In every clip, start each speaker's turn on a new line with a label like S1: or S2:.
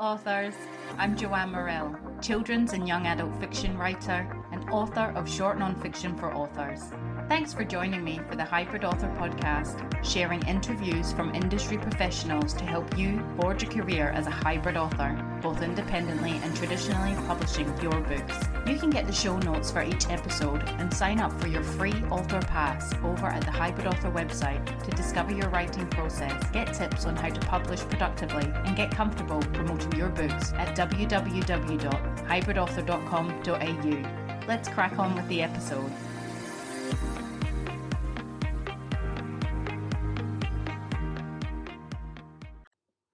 S1: authors. I'm Joanne Morrell, children's and young adult fiction writer and author of short non-fiction for authors. Thanks for joining me for the Hybrid Author podcast, sharing interviews from industry professionals to help you forge a career as a hybrid author, both independently and traditionally publishing your books. You can get the show notes for each episode and sign up for your free author pass over at the Hybrid Author website to discover your writing process, get tips on how to publish productively, and get comfortable promoting your books at www.hybridauthor.com.au. Let's crack on with the episode.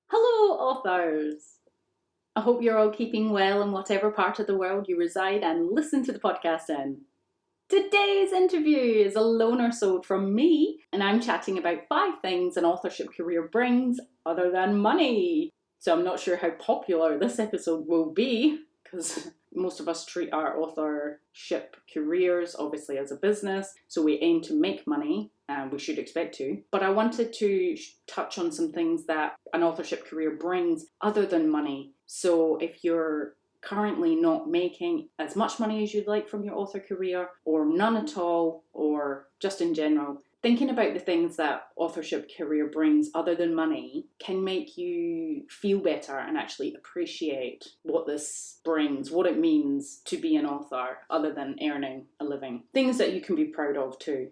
S1: Hello, authors! I hope you're all keeping well in whatever part of the world you reside and listen to the podcast in. Today's interview is a loner-sode from me, and I'm chatting about 5 things an authorship career brings other than money. So I'm not sure how popular this episode will be, because most of us treat our authorship careers obviously as a business, so we aim to make money, and we should expect to. But I wanted to touch on some things that an authorship career brings other than money. So if you're currently not making as much money as you'd like from your author career, or none at all, or just in general, thinking about the things that authorship career brings other than money can make you feel better and actually appreciate what this brings, what it means to be an author other than earning a living. Things that you can be proud of too.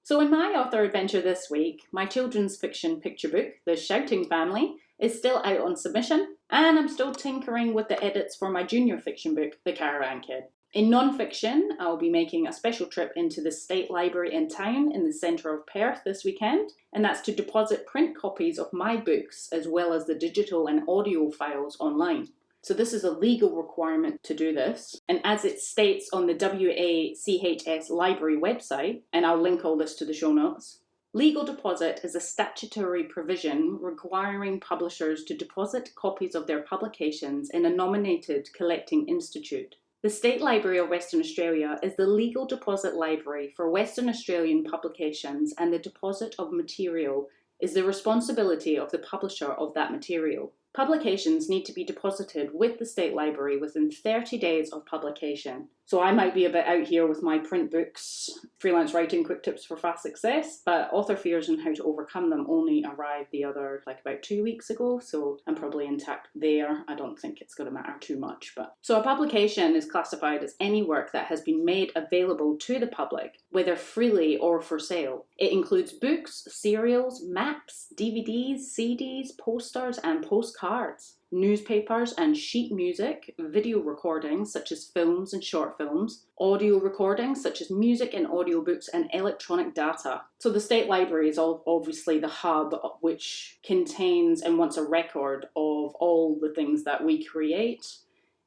S1: So in my author adventure this week, my children's fiction picture book, The Shouting Family, is still out on submission, and I'm still tinkering with the edits for my junior fiction book, The Caravan Kid. In non-fiction, I'll be making a special trip into the State Library in town in the centre of Perth this weekend, and that's to deposit print copies of my books as well as the digital and audio files online. So this is a legal requirement to do this, and as it states on the WACHS Library website, and I'll link all this to the show notes, legal deposit is a statutory provision requiring publishers to deposit copies of their publications in a nominated collecting institute. The State Library of Western Australia is the legal deposit library for Western Australian publications, and the deposit of material is the responsibility of the publisher of that material. Publications need to be deposited with the State Library within 30 days of publication. So I might be a bit out here with my print books, freelance writing, quick tips for fast success, but author fears and how to overcome them only arrived about 2 weeks ago, so I'm probably intact there. I don't think it's going to matter too much. So a publication is classified as any work that has been made available to the public, whether freely or for sale. It includes books, serials, maps, DVDs, CDs, posters and postcards, newspapers and sheet music, video recordings such as films and short films, audio recordings such as music and audiobooks, and electronic data. So the State Library is obviously the hub which contains and wants a record of all the things that we create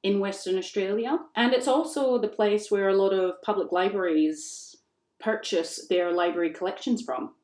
S1: in Western Australia. And it's also the place where a lot of public libraries purchase their library collections from.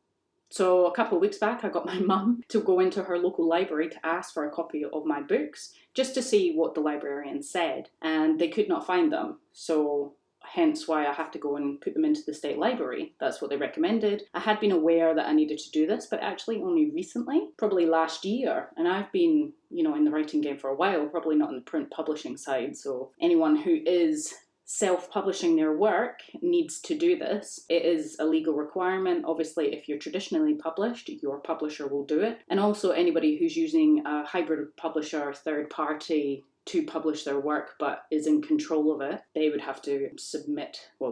S1: So a couple of weeks back, I got my mum to go into her local library to ask for a copy of my books, just to see what the librarian said, and they could not find them. So hence why I have to go and put them into the State Library. That's what they recommended. I had been aware that I needed to do this, but actually only recently, probably last year. And I've been, in the writing game for a while, probably not on the print publishing side. So anyone who is self-publishing their work needs to do this. It is a legal requirement. Obviously, if you're traditionally published, your publisher will do it. And also anybody who's using a hybrid publisher, third party, to publish their work but is in control of it, they would have to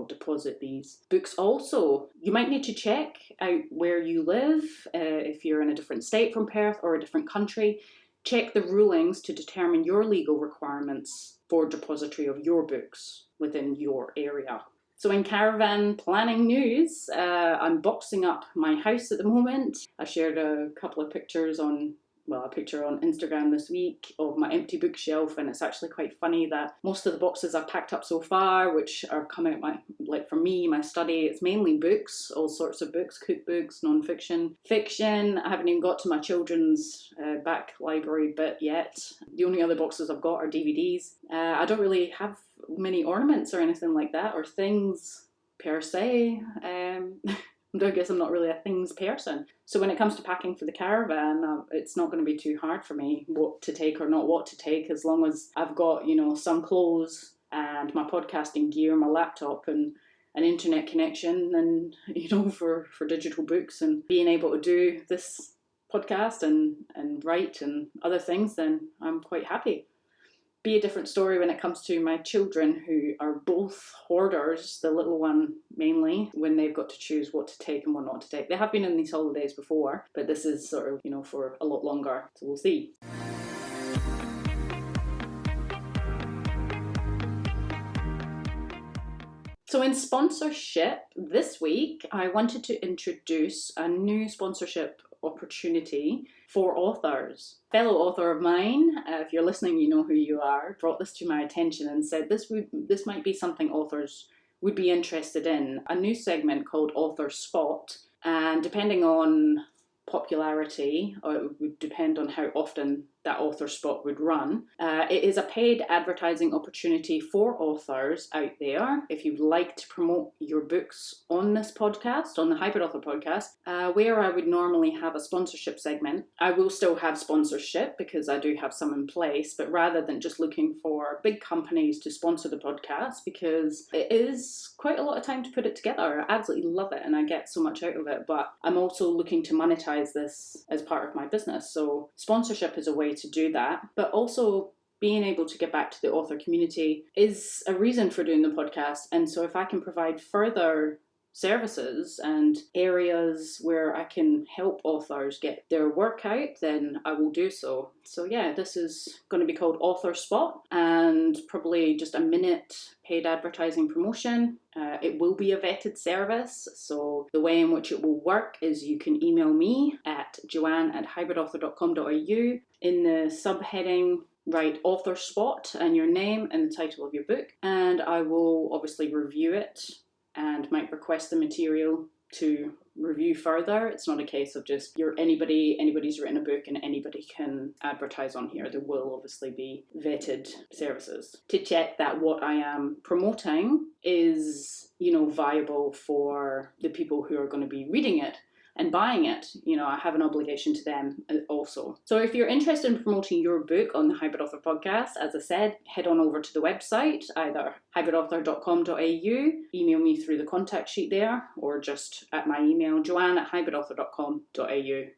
S1: deposit these books. Also, you might need to check out where you live. If you're in a different state from Perth or a different country, check the rulings to determine your legal requirements for depository of your books within your area. So in caravan planning news, I'm boxing up my house at the moment. I shared a couple of pictures a picture on Instagram this week of my empty bookshelf, and it's actually quite funny that most of the boxes I've packed up so far, which are coming out for me, my study, it's mainly books, all sorts of books, cookbooks, non-fiction, fiction. I haven't even got to my children's back library bit yet. The only other boxes I've got are DVDs. I don't really have many ornaments or anything like that, or things per se. I guess I'm not really a things person. So when it comes to packing for the caravan, it's not going to be too hard for me what to take or not what to take, as long as I've got, some clothes and my podcasting gear, my laptop, and an internet connection, and for digital books and being able to do this podcast and write and other things, then I'm quite happy. Be a different story when it comes to my children, who are both hoarders, the little one mainly, when they've got to choose what to take and what not to take. They have been on these holidays before, but this is sort of, for a lot longer, so we'll see. So in sponsorship this week, I wanted to introduce a new sponsorship opportunity for authors. Fellow author of mine, if you're listening, you know who you are, brought this to my attention and said this might be something authors would be interested in. A new segment called Author Spot, and depending on popularity, or it would depend on how often that author spot would run. It is a paid advertising opportunity for authors out there. If you'd like to promote your books on this podcast, on the Hybrid Author podcast, where I would normally have a sponsorship segment, I will still have sponsorship because I do have some in place, but rather than just looking for big companies to sponsor the podcast, because it is quite a lot of time to put it together. I absolutely love it and I get so much out of it, but I'm also looking to monetize this as part of my business. So sponsorship is a way to do that, but also being able to get back to the author community is a reason for doing the podcast. And so if I can provide further services and areas where I can help authors get their work out, then I will do so. So yeah, this is going to be called Author Spot, and probably just a minute paid advertising promotion. It will be a vetted service, so the way in which it will work is you can email me at joanne@hybridauthor.com.au. In the subheading, write Author Spot and your name and the title of your book, and I will obviously review it and might request the material to review further. It's not a case of just anybody's written a book and anybody can advertise on here. There will obviously be vetted services to check that what I am promoting is, viable for the people who are going to be reading it and buying it. I have an obligation to them also. So if you're interested in promoting your book on the Hybrid Author podcast, as I said, head on over to the website, either hybridauthor.com.au, email me through the contact sheet there, or just at my email, joanne@hybridauthor.com.au.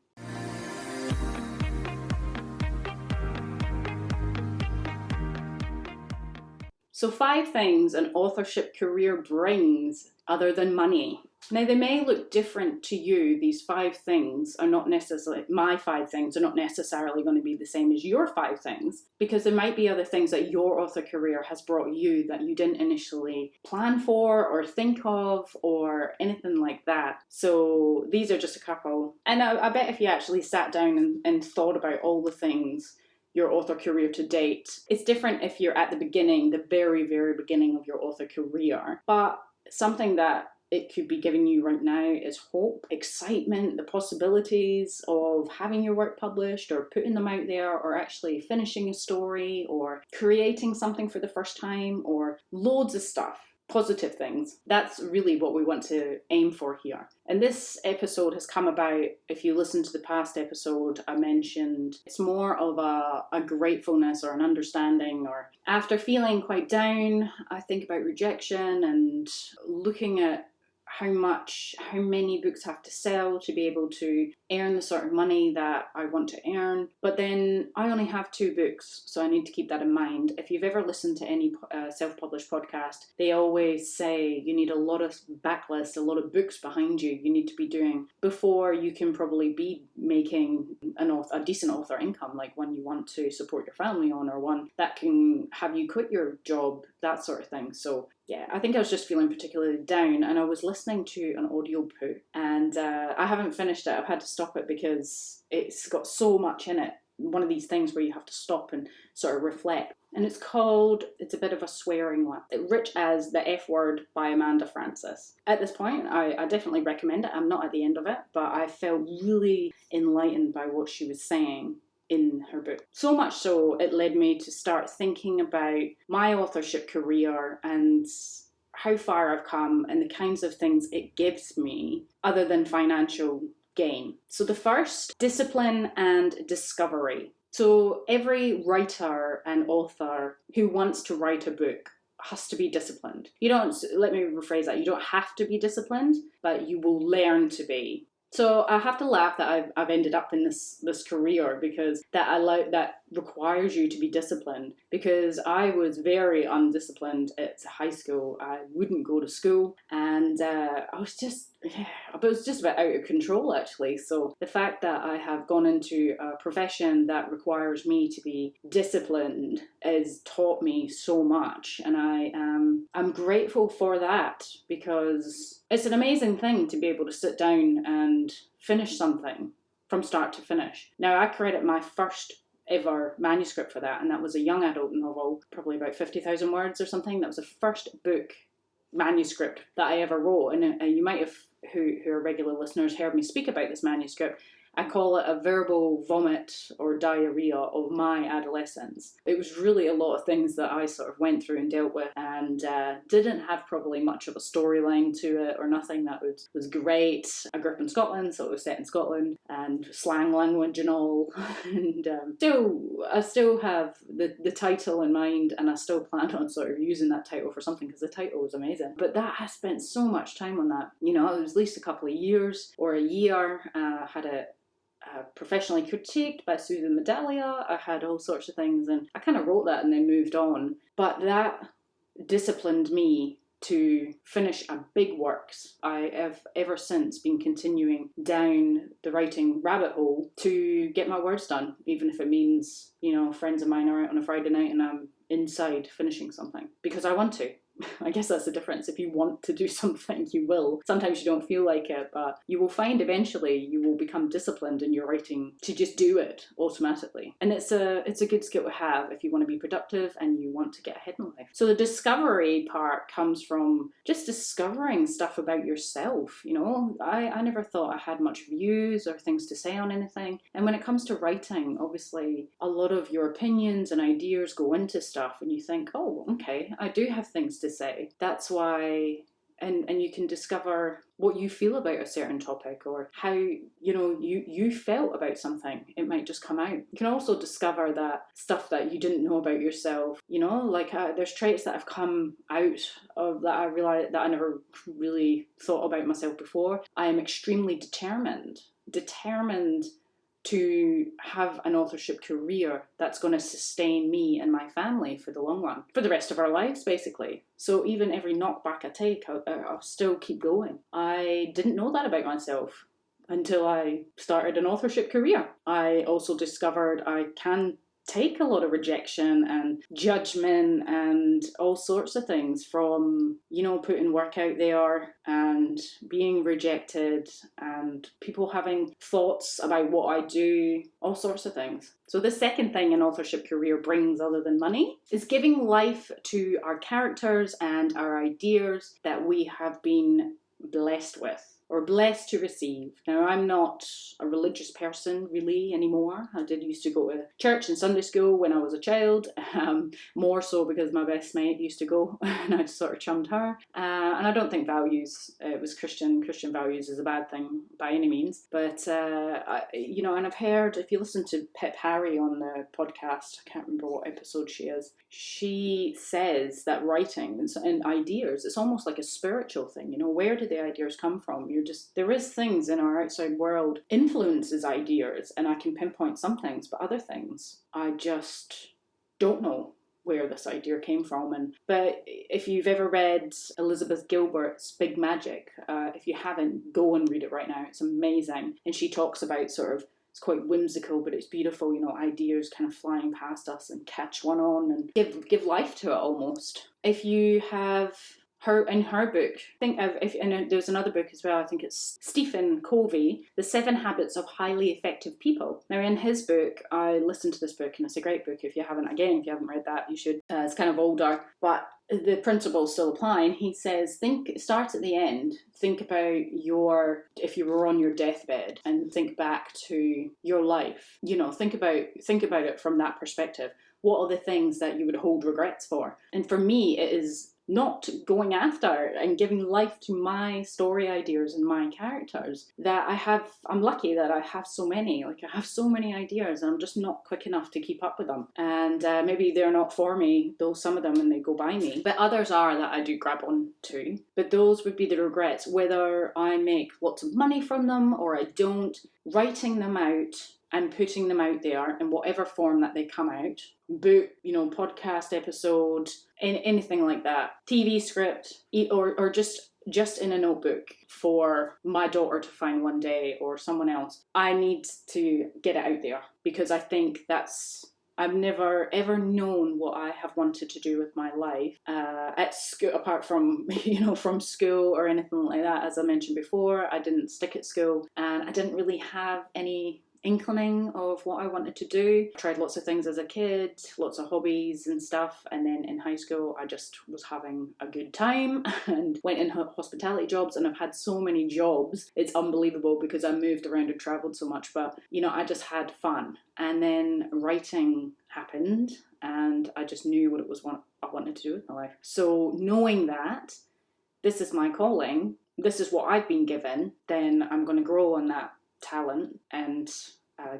S1: So 5 things an authorship career brings other than money. Now, they may look different to you. These 5 things are not necessarily, my 5 things are not necessarily going to be the same as your 5 things, because there might be other things that your author career has brought you that you didn't initially plan for or think of or anything like that. So these are just a couple. And I bet if you actually sat down and thought about all the things your author career to date, it's different if you're at the beginning, the very, very beginning of your author career. But something that it could be giving you right now is hope, excitement, the possibilities of having your work published or putting them out there, or actually finishing a story or creating something for the first time, or loads of stuff. Positive things. That's really what we want to aim for here. And this episode has come about, if you listen to the past episode, I mentioned it's more of a gratefulness or an understanding, or after feeling quite down, I think about rejection and looking at how many books have to sell to be able to earn the sort of money that I want to earn. But then I only have 2 books, so I need to keep that in mind. If you've ever listened to any self-published podcast, they always say you need a lot of backlist, a lot of books behind you need to be doing before you can probably be making a decent author income, like one you want to support your family on, or one that can have you quit your job, that sort of thing. So yeah, I think I was just feeling particularly down, and I was listening to an audiobook, and I haven't finished it. I've had to stop it because it's got so much in it. One of these things where you have to stop and sort of reflect. And it's a bit of a swearing one. Rich as the F Word by Amanda Frances. At this point, I definitely recommend it. I'm not at the end of it, but I felt really enlightened by what she was saying in her book. So much so, it led me to start thinking about my authorship career and how far I've come and the kinds of things it gives me other than financial gain. So the first, discipline and discovery. So every writer and author who wants to write a book has to be disciplined. You don't, let me rephrase that, you don't have to be disciplined, but you will learn to be. So I have to laugh that I've ended up in this career, because that requires you to be disciplined, because I was very undisciplined at high school. I wouldn't go to school, and I was just about out of control, actually. So the fact that I have gone into a profession that requires me to be disciplined has taught me so much, and I'm grateful for that, because it's an amazing thing to be able to sit down and finish something from start to finish. Now, I credit my first ever manuscript for that, and that was a young adult novel, probably about 50,000 words or something. That was the first book manuscript that I ever wrote, and you might have, who are regular listeners, heard me speak about this manuscript. I call it a verbal vomit or diarrhea of my adolescence. It was really a lot of things that I sort of went through and dealt with, and didn't have probably much of a storyline to it or nothing. That was great. I grew up in Scotland, so it was set in Scotland, and slang language and all. And I still have the title in mind, and I still plan on sort of using that title for something, because the title was amazing. But I spent so much time on that. You know, it was at least a couple of years or a year. Had it professionally critiqued by Susan Medallia. I had all sorts of things, and I kind of wrote that and then moved on. But that disciplined me to finish a big works. I have ever since been continuing down the writing rabbit hole to get my words done, even if it means, you know, friends of mine are out on a Friday night and I'm inside finishing something, because I want to. I guess that's the difference. If you want to do something, you will. Sometimes you don't feel like it, but you will find eventually you will become disciplined in your writing to just do it automatically. And it's a good skill to have if you want to be productive and you want to get ahead in life. So the discovery part comes from just discovering stuff about yourself. You know, I never thought I had much views or things to say on anything. And when it comes to writing, obviously a lot of your opinions and ideas go into stuff, and you think, oh, okay, I do have things to say. That's why, and you can discover what you feel about a certain topic, or how, you know, you felt about something. It might just come out. You can also discover that stuff that you didn't know about yourself. You know, like there's traits that have come out of that I realized that I never really thought about myself before. I am extremely determined to have an authorship career that's going to sustain me and my family for the long run, for the rest of our lives, basically. So even every knockback I take, I'll still keep going. I didn't know that about myself until I started an authorship career. I also discovered I can take a lot of rejection and judgment and all sorts of things from, you know, putting work out there and being rejected and people having thoughts about what I do, all sorts of things. So the second thing an authorship career brings, other than money, is giving life to our characters and our ideas that we have been blessed with, or blessed to receive. Now, I'm not a religious person really anymore. I did used to go to church and Sunday school when I was a child, more so because my best mate used to go and I sort of chummed her. And I don't think it was Christian values is a bad thing by any means. But, you know, and I've heard, if you listen to Pip Harry on the podcast, I can't remember what episode she is, she says that writing and ideas, it's almost like a spiritual thing. You know, where do the ideas come from? There is things in our outside world influences ideas, and I can pinpoint some things, but other things I just don't know where this idea came from. But if you've ever read Elizabeth Gilbert's Big Magic, if you haven't, go and read it right now. It's amazing. And she talks about sort of, it's quite whimsical, but it's beautiful, you know, ideas kind of flying past us and catch one on and give life to it almost. If you have in her book, and there's another book as well, I think it's Stephen Covey, The 7 Habits of Highly Effective People. Now in his book, I listened to this book and it's a great book. If you haven't read that, you should. It's kind of older, but the principles still apply. And he says, start at the end, think about if you were on your deathbed and think back to your life, you know, think about it from that perspective. What are the things that you would hold regrets for? And for me, it is not going after and giving life to my story ideas and my characters. That I'm lucky that I have so many. Like, I have so many ideas, and I'm just not quick enough to keep up with them. And maybe they're not for me, though some of them, and they go by me. But others are that I do grab on to. But those would be the regrets, whether I make lots of money from them or I don't. Writing them out and putting them out there in whatever form that they come out, book, podcast episode, anything like that, TV script, or just in a notebook for my daughter to find one day, or someone else. I need to get it out there, because I think I've never ever known what I have wanted to do with my life at school, apart from from school or anything like that. As I mentioned before, I didn't stick at school, and I didn't really have any inkling of what I wanted to do. I tried lots of things as a kid, lots of hobbies and stuff, and then in high school I just was having a good time and went in hospitality jobs, and I've had so many jobs, it's unbelievable, because I moved around and travelled so much, but I just had fun. And then writing happened, and I just knew what it was I wanted to do with my life. So knowing that this is my calling, this is what I've been given, then I'm going to grow on that talent and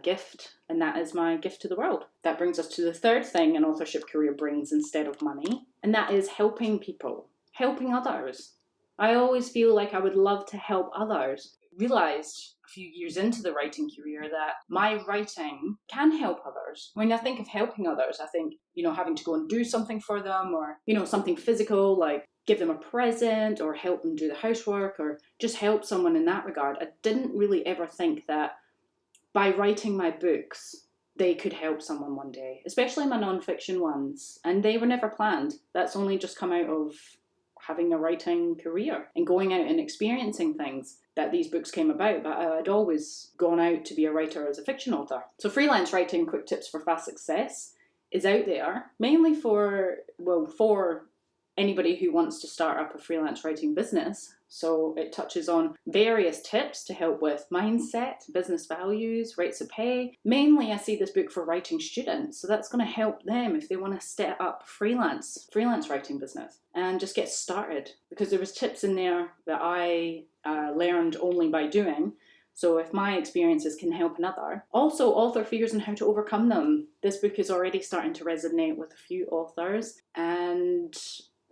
S1: gift, and that is my gift to the world. That brings us to the third thing an authorship career brings instead of money, and that is helping people, helping others. I always feel like I would love to help others. Realised a few years into the writing career that my writing can help others. When I think of helping others, I think, having to go and do something for them, or, something physical, like give them a present or help them do the housework or just help someone in that regard. I didn't really ever think that by writing my books, they could help someone one day, especially my non-fiction ones. And they were never planned. That's only just come out of having a writing career and going out and experiencing things that these books came about. But I'd always gone out to be a writer as a fiction author. So Freelance Writing Quick Tips for Fast Success is out there, mainly for anybody who wants to start up a freelance writing business. So it touches on various tips to help with mindset, business values, rates of pay. Mainly I see this book for writing students, so that's going to help them if they want to set up freelance writing business and just get started, because there was tips in there that I learned only by doing. So if my experiences can help another. Also, author fears and how to overcome them. This book is already starting to resonate with a few authors, and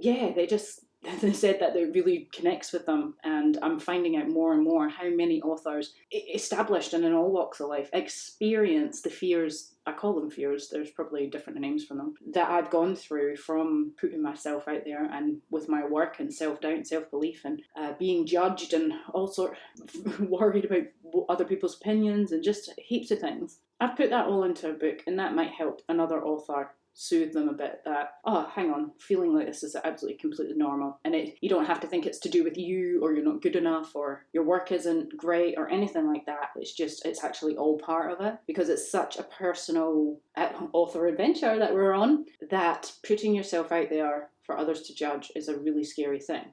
S1: yeah, they said that it really connects with them, and I'm finding out more and more how many authors, established and in all walks of life, experience the fears, I call them fears, there's probably different names for them, that I've gone through from putting myself out there and with my work, and self-doubt and self-belief, and being judged and all sort of worried about other people's opinions and just heaps of things. I've put that all into a book, and that might help another author soothe them a bit, that, oh, hang on, feeling like this is absolutely completely normal, and you don't have to think it's to do with you, or you're not good enough, or your work isn't great, or anything like that. It's actually all part of it, because it's such a personal author adventure that we're on, that putting yourself out there for others to judge is a really scary thing,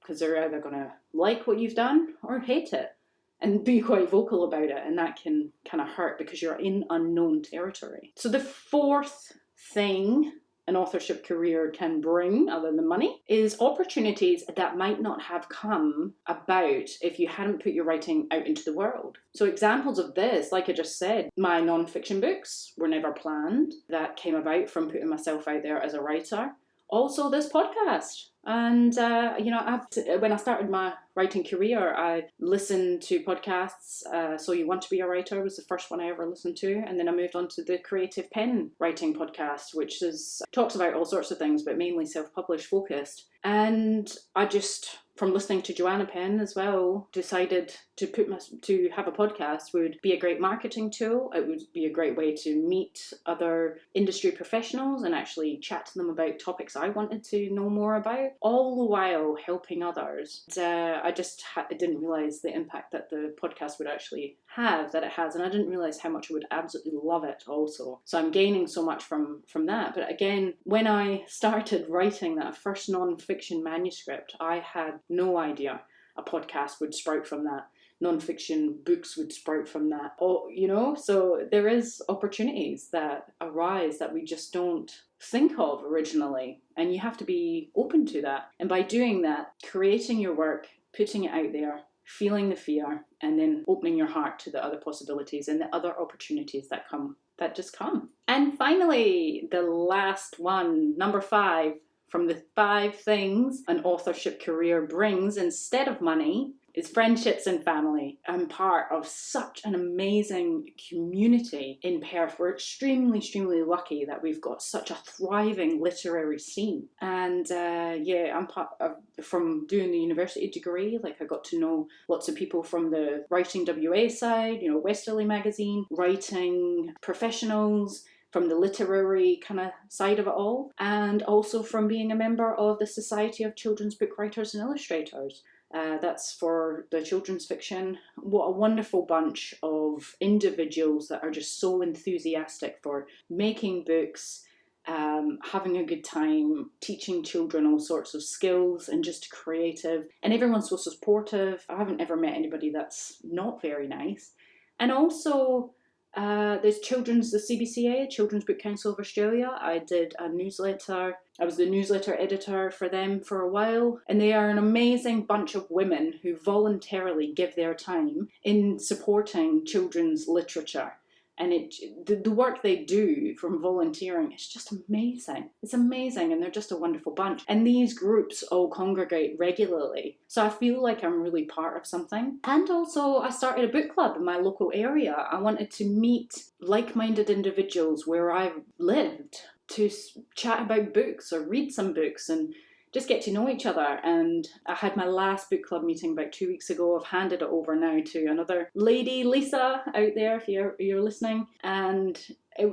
S1: because they're either going to like what you've done or hate it and be quite vocal about it, and that can kind of hurt because you're in unknown territory. So the fourth thing an authorship career can bring, other than money, is opportunities that might not have come about if you hadn't put your writing out into the world. So examples of this, like I just said, my non-fiction books were never planned. That came about from putting myself out there as a writer. Also this podcast. And, when I started my writing career, I listened to podcasts. So You Want to Be a Writer was the first one I ever listened to. And then I moved on to the Creative Pen Writing podcast, which talks about all sorts of things, but mainly self-published focused. And I just, from listening to Joanne Penn as well, decided to have a podcast would be a great marketing tool. It would be a great way to meet other industry professionals and actually chat to them about topics I wanted to know more about, all the while helping others. I didn't realise the impact that the podcast would actually have, that it has, and I didn't realise how much I would absolutely love it also. So I'm gaining so much from that. But again, when I started writing that first non-fiction manuscript, I had no idea a podcast would sprout from that. non-fiction books would sprout from that. Oh, so there is opportunities that arise that we just don't think of originally, and you have to be open to that. And by doing that, creating your work, putting it out there, feeling the fear, and then opening your heart to the other possibilities and the other opportunities that just come. And finally, the last one, number 5, from the 5 things an authorship career brings instead of money, is friendships and family. I'm part of such an amazing community in Perth. We're extremely, extremely lucky that we've got such a thriving literary scene. And I'm part of, from doing the university degree, I got to know lots of people from the Writing WA side, Westerly magazine, writing professionals, from the literary kind of side of it all, and also from being a member of the Society of Children's Book Writers and Illustrators. That's for the children's fiction. What a wonderful bunch of individuals that are just so enthusiastic for making books, having a good time, teaching children all sorts of skills, and just creative. And everyone's so supportive. I haven't ever met anybody that's not very nice. And also, there's the CBCA, Children's Book Council of Australia. I did a newsletter. I was the newsletter editor for them for a while. And they are an amazing bunch of women who voluntarily give their time in supporting children's literature. And the work they do from volunteering is just amazing. It's amazing, and they're just a wonderful bunch. And these groups all congregate regularly. So I feel like I'm really part of something. And also, I started a book club in my local area. I wanted to meet like-minded individuals where I've lived to chat about books or read some books and just get to know each other. And I had my last book club meeting about 2 weeks ago. I've handed it over now to another lady, Lisa, out there, if you're listening. And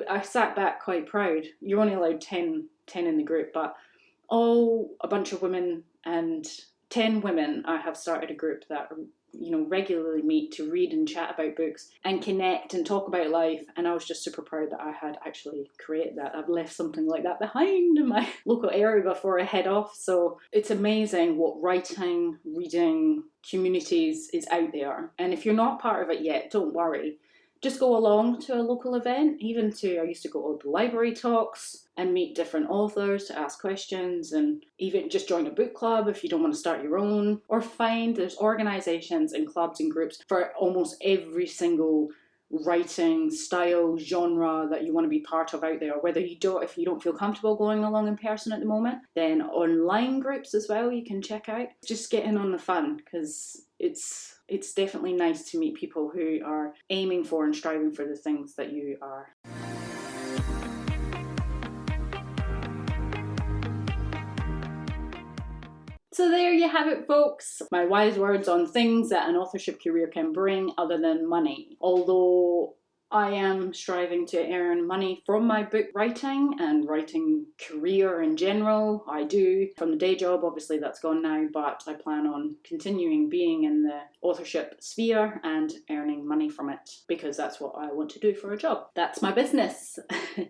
S1: I sat back quite proud. You're only allowed 10 in the group, but all a bunch of women, and 10 women. I have started a group that regularly meet to read and chat about books and connect and talk about life. And I was just super proud that I had actually created that. I've left something like that behind in my local area before I head off. So it's amazing what writing, reading communities is out there. And if you're not part of it yet, don't worry. Just go along to a local event. I used to go to the library talks and meet different authors to ask questions, and even just join a book club if you don't want to start your own, or there's organisations and clubs and groups for almost every single writing style, genre that you want to be part of out there. If you don't feel comfortable going along in person at the moment, then online groups as well you can check out. Just get in on the fun, because it's definitely nice to meet people who are aiming for and striving for the things that you are. So there you have it, folks. My wise words on things that an authorship career can bring other than money. Although I am striving to earn money from my book writing and writing career in general. I do. From the day job, obviously that's gone now, but I plan on continuing being in the authorship sphere and earning money from it, because that's what I want to do for a job. That's my business.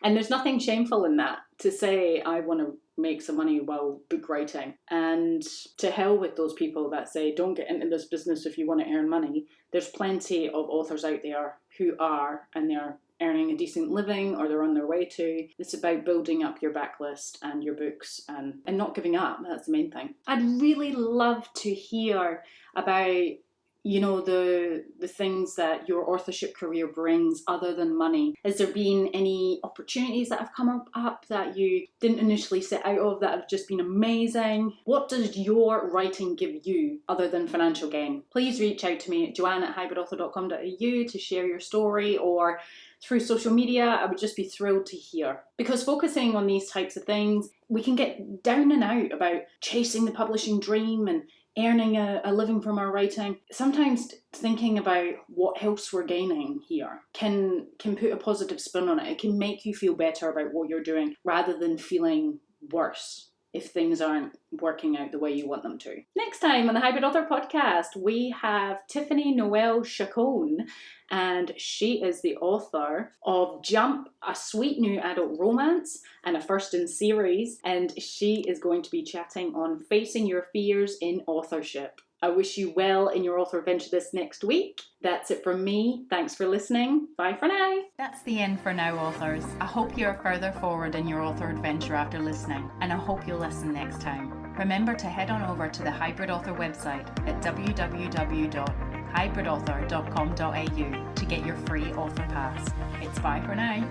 S1: And there's nothing shameful in that, to say I want to make some money while book writing. And to hell with those people that say don't get into this business if you want to earn money. There's plenty of authors out there who are, and they're earning a decent living, or they're on their way to. It's about building up your backlist and your books and not giving up. That's the main thing. I'd really love to hear about the things that your authorship career brings other than money. Has there been any opportunities that have come up that you didn't initially set out of that have just been amazing? What does your writing give you other than financial gain? Please reach out to me at joanne@hybridauthor.com.au to share your story, or through social media. I would just be thrilled to hear. Because focusing on these types of things, we can get down and out about chasing the publishing dream and earning a living from our writing. Sometimes thinking about what else we're gaining here can put a positive spin on it. It can make you feel better about what you're doing, rather than feeling worse if things aren't working out the way you want them to. Next time on the Hybrid Author Podcast, we have Tiffany Noel Chacon, and she is the author of Jump, a sweet new adult romance and a first in series, and she is going to be chatting on facing your fears in authorship. I wish you well in your author adventure this next week. That's it from me. Thanks for listening. Bye for now. That's the end for now, authors. I hope you're further forward in your author adventure after listening, and I hope you'll listen next time. Remember to head on over to the Hybrid Author website at www.hybridauthor.com.au to get your free author pass. It's bye for now.